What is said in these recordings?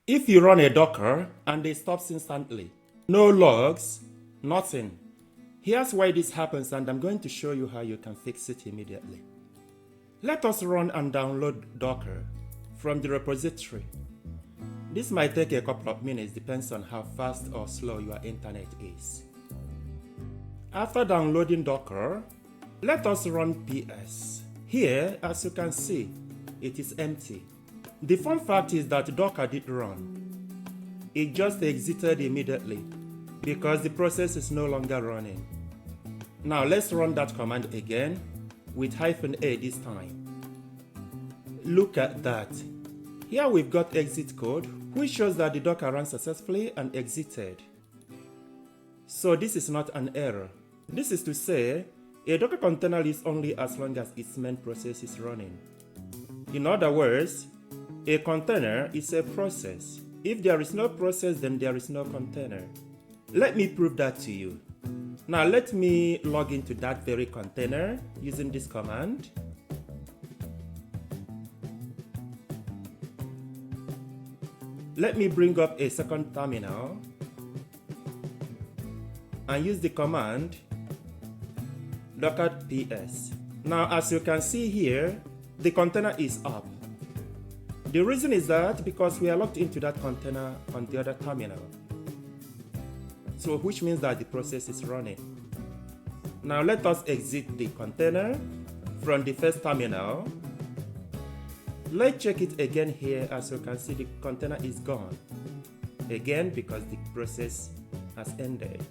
If you run a Docker and it stops instantly, no logs, nothing. Here's why this happens, and I'm going to show you how you can fix it immediately. Let us run and download Docker from the repository. This might take a couple of minutes, depends on how fast or slow your internet is. After downloading Docker, let us run ps. Here, as you can see, it is empty. The fun fact is that Docker did run. It just exited immediately because the process is no longer running. Now let's run that command again with -a this time. Look at that. Here we've got exit code, which shows that the Docker ran successfully and exited. So this is not an error. This is to say, a Docker container lives only as long as its main process is running. In other words, a container is a process. If there is no process, then there is no container. Let me prove that to you. Now let me log into that very container using this command. Let me bring up a second terminal and use the command docker ps. Now as you can see here, the container is up. The reason is that because we are logged into that container on the other terminal. So which means that the process is running. Now let us exit the container from the first terminal. Let's check it again here. As you can see, the container is gone. Again, because the process has ended.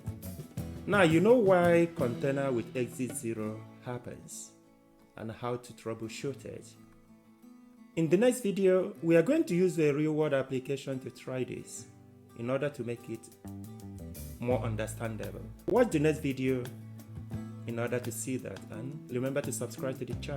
Now you know why container with exit 0 happens and how to troubleshoot it. In the next video, we are going to use a real-world application to try this in order to make it more understandable. Watch the next video in order to see that, and remember to subscribe to the channel.